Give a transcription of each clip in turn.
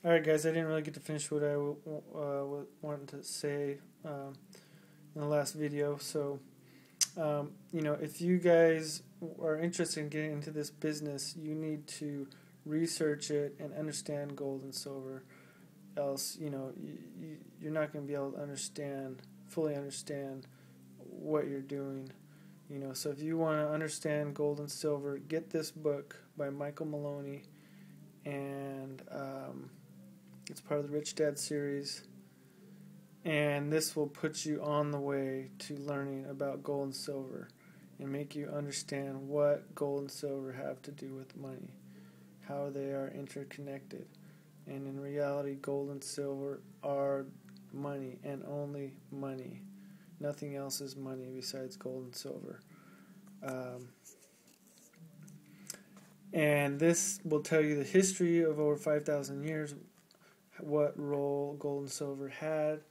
All right, guys. I didn't really get to finish what I wanted to say in the last video. So, if you guys are interested in getting into this business, you need to research it and understand gold and silver. Else, you're not going to be able to fully understand what you're doing. So if you want to understand gold and silver, get this book by Michael Maloney, and it's part of the Rich Dad series. And this will put you on the way to learning about gold and silver and make you understand what gold and silver have to do with money, how they are interconnected. And in reality, gold and silver are money and only money. Nothing else is money besides gold and silver. And this will tell you the history of over 5,000 years, what role gold and silver had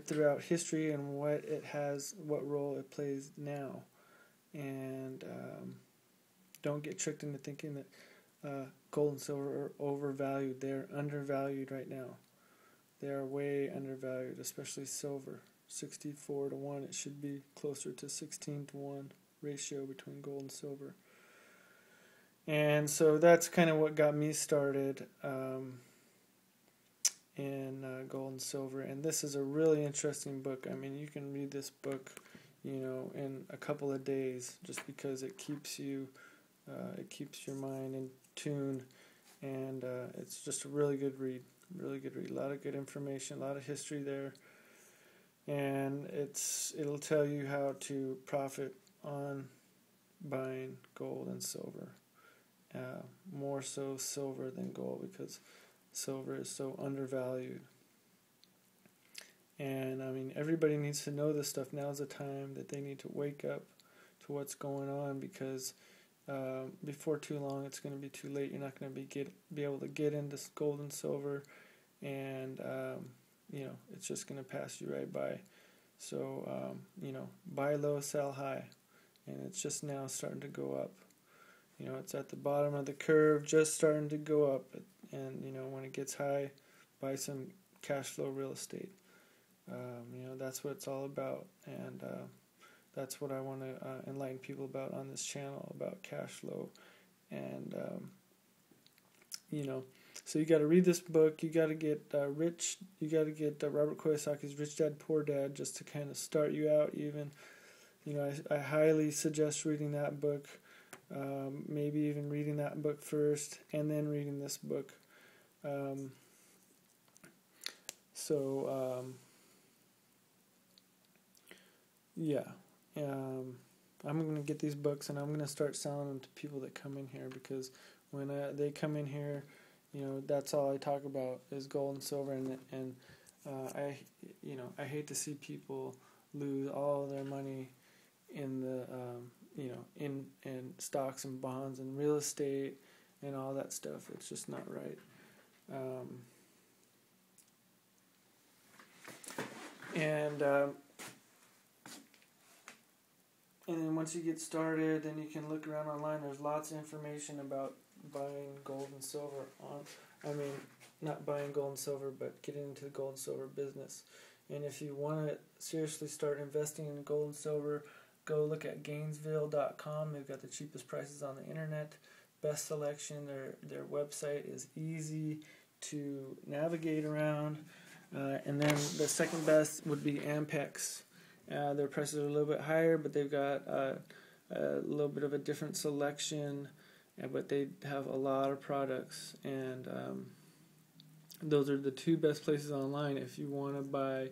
throughout history, and what role it plays now. And don't get tricked into thinking that gold and silver are overvalued. They're undervalued right now. They are way undervalued, especially silver. 64 to 1. It should be closer to 16 to 1 ratio between gold and silver. And so that's kind of what got me started in gold and silver. And this is a really interesting book. I mean, you can read this book, in a couple of days, just because it keeps your mind in tune, and it's just a really good read. Really good read. A lot of good information, a lot of history there, and it'll tell you how to profit on buying gold and silver. More so silver than gold, because silver is so undervalued. And I mean, everybody needs to know this stuff. Now's the time that they need to wake up to what's going on, because before too long it's going to be too late. You're not going to be able to get into gold and silver, and it's just going to pass you right by. So buy low, sell high, and it's just now starting to go up. It's at the bottom of the curve, just starting to go up, and when it gets high, buy some cash flow real estate. That's what it's all about, and that's what I want to enlighten people about on this channel, about cash flow. And so you got to read this book. You got to get rich. You got to get Robert Kiyosaki's Rich Dad Poor Dad, just to kind of start you out. Even I highly suggest reading that book. Maybe even reading that book first and then reading this book. I'm going to get these books, and I'm going to start selling them to people that come in here, because when they come in here, that's all I talk about is gold and silver, and I hate to see people lose all their money in the in stocks and bonds and real estate and all that stuff. It's just not right. And then once you get started, then you can look around online. There's lots of information about buying gold and silver. Not buying gold and silver, but getting into the gold and silver business. And if you want to seriously start investing in gold and silver, go look at Gainesville.com. They've got the cheapest prices on the internet, best selection. Their website is easy to navigate around. And then the second best would be Ampex. Their prices are a little bit higher, but they've got a little bit of a different selection, but they have a lot of products. And those are the two best places online if you want to buy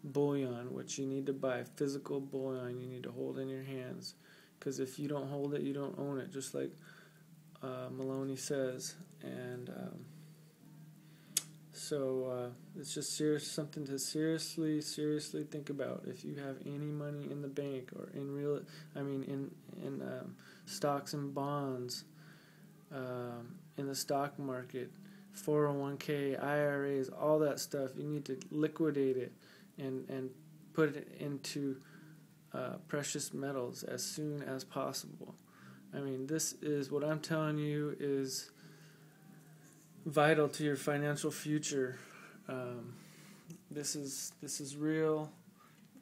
bullion, which you need to buy physical bullion. You need to hold in your hands, because if you don't hold it, you don't own it, just like Maloney says. And so it's just something to seriously think about. If you have any money in the bank, or in stocks and bonds, in the stock market, 401k, IRAs, all that stuff, you need to liquidate it and put it into precious metals as soon as possible. This is what I'm telling you is vital to your financial future. This is real.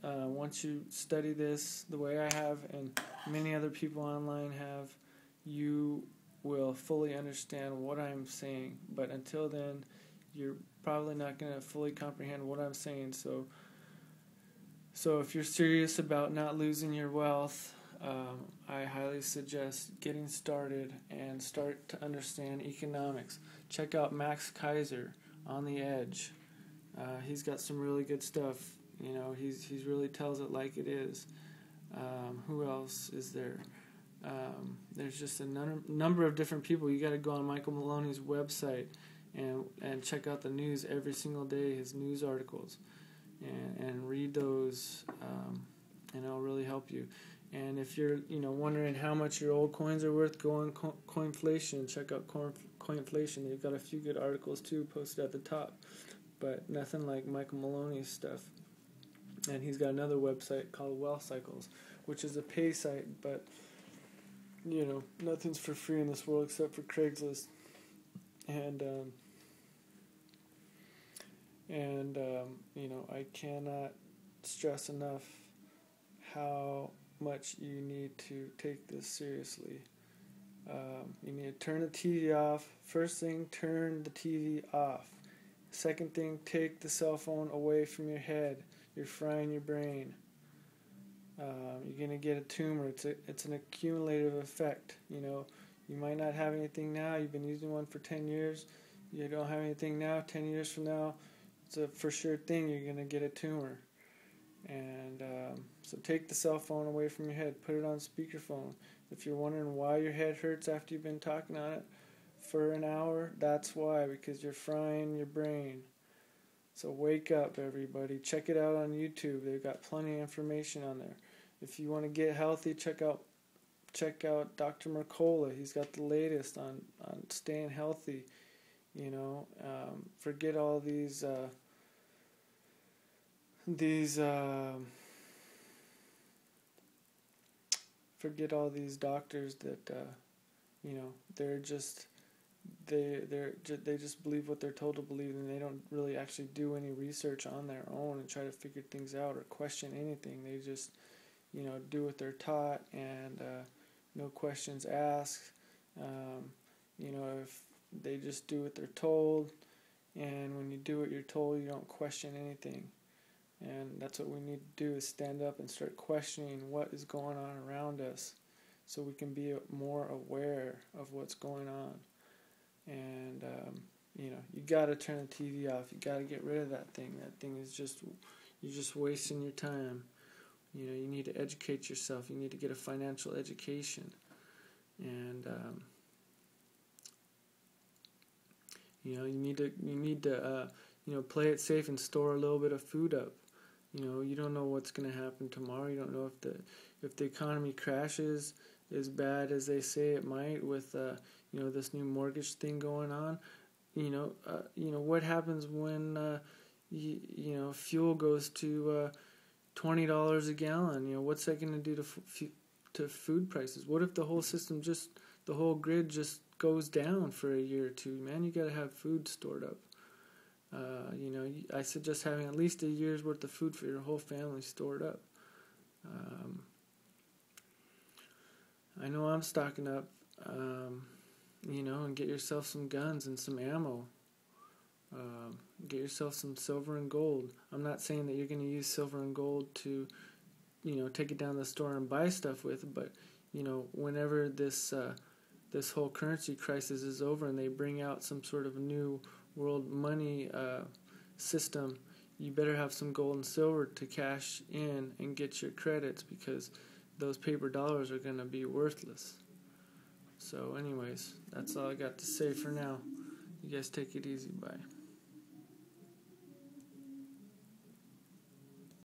Once you study this the way I have and many other people online have, you will fully understand what I'm saying. But until then, you're probably not going to fully comprehend what I'm saying. So if you're serious about not losing your wealth, I highly suggest getting started and start to understand economics. Check out Max Kaiser on the Edge. He's got some really good stuff. You know, he's really tells it like it is. Who else is there? There's just a number of different people. You got to go on Michael Maloney's website and check out the news every single day, his news articles, and read those, and it'll really help you. And if you're wondering how much your old coins are worth, go on Coinflation. Check out Coinflation. They've got a few good articles too posted at the top, but nothing like Michael Maloney's stuff. And he's got another website called Wealth Cycles, which is a pay site, but nothing's for free in this world except for Craigslist. And I cannot stress enough how much you need to take this seriously. You need to turn the TV off. First thing, turn the TV off. Second thing, take the cell phone away from your head. You're frying your brain. You're going to get a tumor. It's an accumulative effect. You might not have anything now. You've been using one for 10 years. You don't have anything now. 10 years from now, it's a for sure thing. You're going to get a tumor. And so take the cell phone away from your head. Put it on speakerphone. If you're wondering why your head hurts after you've been talking on it for an hour, that's why, because you're frying your brain. So wake up, everybody. Check it out on YouTube. They've got plenty of information on there. If you want to get healthy, check out Dr. Mercola. He's got the latest on staying healthy. Forget all these forget all these doctors that they're just they just believe what they're told to believe, and they don't really actually do any research on their own and try to figure things out or question anything. They just do what they're taught, and no questions asked. If they just do what they're told, and when you do what you're told, you don't question anything. And that's what we need to do, is stand up and start questioning what is going on around us, so we can be more aware of what's going on. And you got to turn the TV off. You got to get rid of that thing. That thing is you're just wasting your time. You need to educate yourself. You need to get a financial education, and you need to play it safe and store a little bit of food up. You don't know what's going to happen tomorrow. You don't know if the economy crashes as bad as they say it might with this new mortgage thing going on. What happens when fuel goes to $20 a gallon? What's that going to do to food prices? What if the whole system the whole grid just goes down for a year or two? Man, you got to have food stored up. I suggest having at least a year's worth of food for your whole family stored up. I know I'm stocking up, and get yourself some guns and some ammo. Get yourself some silver and gold. I'm not saying that you're going to use silver and gold to, take it down to the store and buy stuff with, but, whenever this whole currency crisis is over and they bring out some sort of new world money system, you better have some gold and silver to cash in and get your credits, because those paper dollars are going to be worthless. So anyways, that's all I got to say for now. You guys take it easy. Bye.